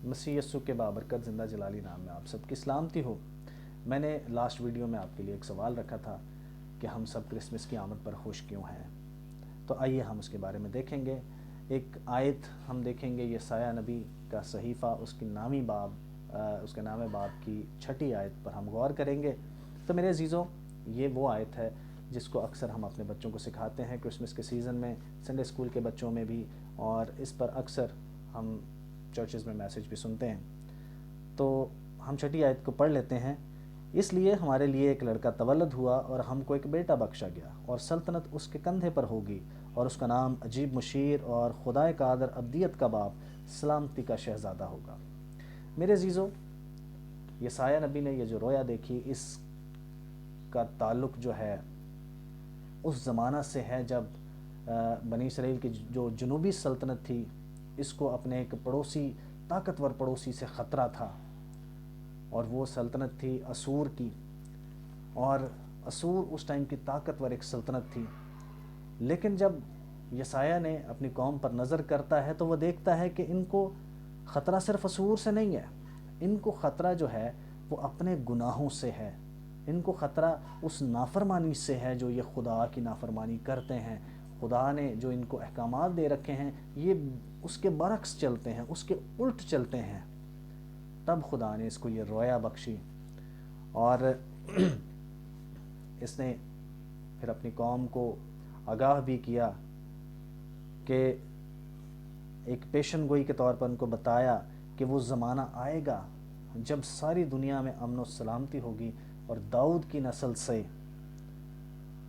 مسیح یسوع کے بابرکت زندہ جلالی نام میں آپ سب کی سلامتی ہو۔ میں نے لاسٹ ویڈیو میں آپ کے لیے ایک سوال رکھا تھا کہ ہم سب کرسمس کی آمد پر خوش کیوں ہیں، تو آئیے ہم اس کے بارے میں دیکھیں گے۔ ایک آیت ہم دیکھیں گے، یسایہ نبی کا صحیفہ، اس کے نام باب کی 6 آیت پر ہم غور کریں گے۔ تو میرے عزیزوں، یہ وہ آیت ہے جس کو اکثر ہم اپنے بچوں کو سکھاتے ہیں کرسمس کے سیزن میں، سنڈے اسکول کے بچوں میں بھی، اور اس پر اکثر ہم چرچز میں میسج بھی سنتے ہیں۔ تو ہم 6 آیت کو پڑھ لیتے ہیں۔ اس لیے ہمارے لیے ایک لڑکا تولد ہوا اور ہم کو ایک بیٹا بخشا گیا، اور سلطنت اس کے کندھے پر ہوگی، اور اس کا نام عجیب مشیر اور خدائے قادر، ابدیت کا باپ، سلامتی کا شہزادہ ہوگا۔ میرے عزیزوں، یسایہ نبی نے یہ جو رویا دیکھی، اس کا تعلق جو ہے اس زمانہ سے ہے جب بنی اسرائیل کی جو جنوبی سلطنت تھی، اس کو اپنے ایک طاقتور پڑوسی سے خطرہ تھا، اور وہ سلطنت تھی اسور کی، اور اسور اس ٹائم کی طاقتور ایک سلطنت تھی۔ لیکن جب یسایہ نے اپنی قوم پر نظر کرتا ہے تو وہ دیکھتا ہے کہ ان کو خطرہ صرف اسور سے نہیں ہے، ان کو خطرہ جو ہے وہ اپنے گناہوں سے ہے، ان کو خطرہ اس نافرمانی سے ہے جو یہ خدا کی نافرمانی کرتے ہیں۔ خدا نے جو ان کو احکامات دے رکھے ہیں، یہ اس کے برعکس چلتے ہیں، اس کے الٹ چلتے ہیں۔ تب خدا نے اس کو یہ رویا بخشی، اور اس نے پھر اپنی قوم کو آگاہ بھی کیا کہ ایک پیشن گوئی کے طور پر ان کو بتایا کہ وہ زمانہ آئے گا جب ساری دنیا میں امن و سلامتی ہوگی، اور داؤد کی نسل سے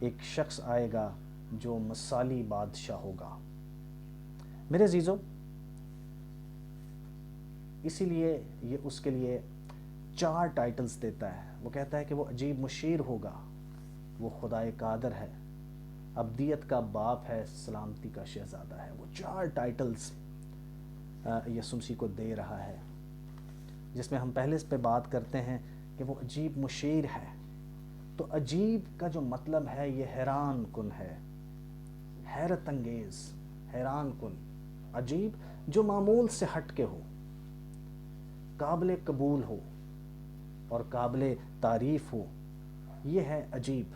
ایک شخص آئے گا جو مثالی بادشاہ ہوگا۔ میرے عزیزوں، اسی لیے یہ اس کے لیے 4 ٹائٹلز دیتا ہے۔ وہ کہتا ہے کہ وہ عجیب مشیر ہوگا، وہ خدائے قادر ہے، ابدیت کا باپ ہے، سلامتی کا شہزادہ ہے۔ وہ 4 ٹائٹلز یسوع مسیح کو دے رہا ہے، جس میں ہم پہلے اس پہ بات کرتے ہیں کہ وہ عجیب مشیر ہے۔ تو عجیب کا جو مطلب ہے، یہ حیران کن ہے، حیرت انگیز، حیران کن۔ عجیب جو معمول سے ہٹ کے ہو، قابل قبول ہو اور قابل تعریف ہو، یہ ہے عجیب۔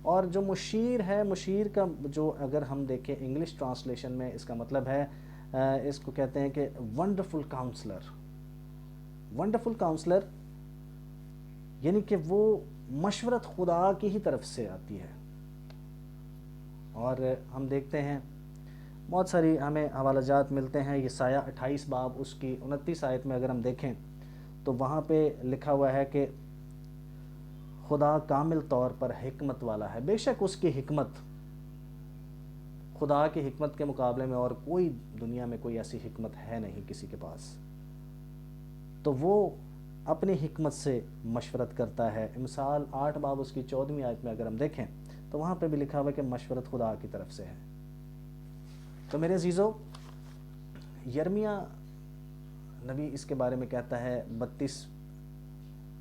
اور جو مشیر ہے، مشیر کا جو اگر ہم دیکھیں انگلش ٹرانسلیشن میں، اس کا مطلب ہے، اس کو کہتے ہیں کہ ونڈرفل کاؤنسلر۔ ونڈرفل کاؤنسلر یعنی کہ وہ مشورت خدا کی ہی طرف سے آتی ہے۔ اور ہم دیکھتے ہیں بہت ساری ہمیں حوالہ جات ملتے ہیں۔ یسایہ 28 باب اس کی 29 آیت میں اگر ہم دیکھیں تو وہاں پہ لکھا ہوا ہے کہ خدا کامل طور پر حکمت والا ہے۔ بے شک اس کی حکمت، خدا کی حکمت کے مقابلے میں اور کوئی دنیا میں کوئی ایسی حکمت ہے نہیں کسی کے پاس۔ تو وہ اپنی حکمت سے مشورت کرتا ہے۔ مثال 8 باب اس کی 14ویں آیت میں اگر ہم دیکھیں تو وہاں پہ بھی لکھا ہوا ہے کہ مشورت خدا کی طرف سے ہے۔ تو میرے عزیزو، یرمیہ نبی اس کے بارے میں کہتا ہے 32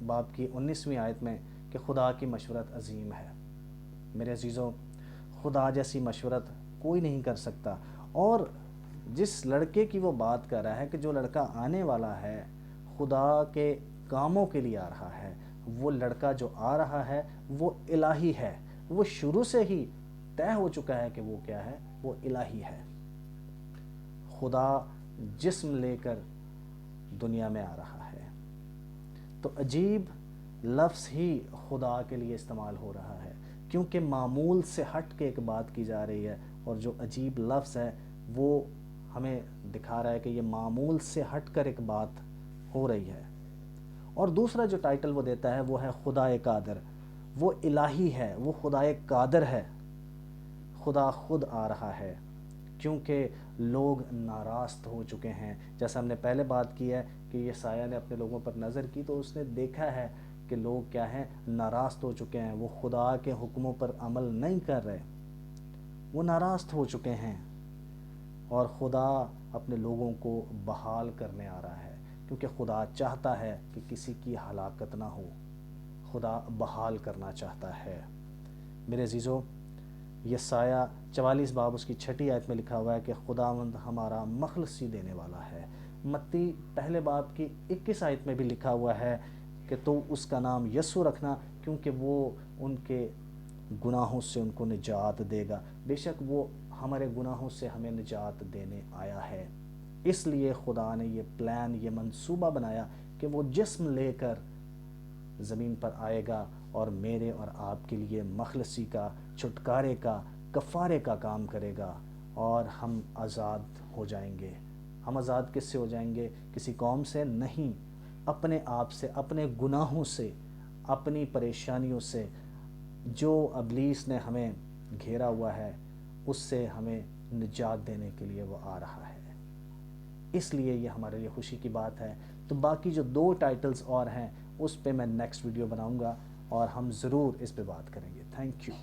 باب کی 19ویں آیت میں کہ خدا کی مشورت عظیم ہے۔ میرے عزیزو، خدا جیسی مشورت کوئی نہیں کر سکتا۔ اور جس لڑکے کی وہ بات کر رہا ہے کہ جو لڑکا آنے والا ہے، خدا کے کاموں کے لیے آ رہا ہے، وہ لڑکا جو آ رہا ہے وہ الہی ہے۔ وہ شروع سے ہی طے ہو چکا ہے کہ وہ کیا ہے، وہ الہی ہے۔ خدا جسم لے کر دنیا میں آ رہا ہے۔ تو عجیب لفظ ہی خدا کے لیے استعمال ہو رہا ہے، کیونکہ معمول سے ہٹ کے ایک بات کی جا رہی ہے، اور جو عجیب لفظ ہے وہ ہمیں دکھا رہا ہے کہ یہ معمول سے ہٹ کر ایک بات ہو رہی ہے۔ اور دوسرا جو ٹائٹل وہ دیتا ہے وہ ہے خدائے قادر۔ وہ الہی ہے، وہ خدائے قادر ہے۔ خدا خود آ رہا ہے، کیونکہ لوگ ناراض ہو چکے ہیں۔ جیسا ہم نے پہلے بات کی ہے کہ یسایہ نے اپنے لوگوں پر نظر کی تو اس نے دیکھا ہے کہ لوگ کیا ہیں، ناراض ہو چکے ہیں، وہ خدا کے حکموں پر عمل نہیں کر رہے، وہ ناراض ہو چکے ہیں، اور خدا اپنے لوگوں کو بحال کرنے آ رہا ہے، کیونکہ خدا چاہتا ہے کہ کسی کی ہلاکت نہ ہو، خدا بحال کرنا چاہتا ہے۔ میرے عزیزو، یسایہ 44 باب اس کی 6 آیت میں لکھا ہوا ہے کہ خداوند ہمارا مخلصی دینے والا ہے، متی پہلے باب کی 21 آیت میں بھی لکھا ہوا ہے کہ تو اس کا نام یسوع رکھنا کیونکہ وہ ان کے گناہوں سے ان کو نجات دے گا۔ بے شک وہ ہمارے گناہوں سے ہمیں نجات دینے آیا ہے، اس لیے خدا نے یہ پلان، یہ منصوبہ بنایا کہ وہ جسم لے کر زمین پر آئے گا اور میرے اور آپ کے لیے مخلصی کا، چھٹکارے کا، کفارے کا کام کرے گا، اور ہم آزاد ہو جائیں گے۔ ہم آزاد کس سے ہو جائیں گے؟ کسی قوم سے نہیں، اپنے آپ سے، اپنے گناہوں سے، اپنی پریشانیوں سے۔ جو ابلیس نے ہمیں گھیرا ہوا ہے اس سے ہمیں نجات دینے کے لیے وہ آ رہا ہے، اس لیے یہ ہمارے لیے خوشی کی بات ہے۔ تو باقی جو 2 ٹائٹلز اور ہیں اس پہ میں نیکسٹ ویڈیو بناؤں گا اور ہم ضرور اس پہ بات کریں گے۔ Thank you.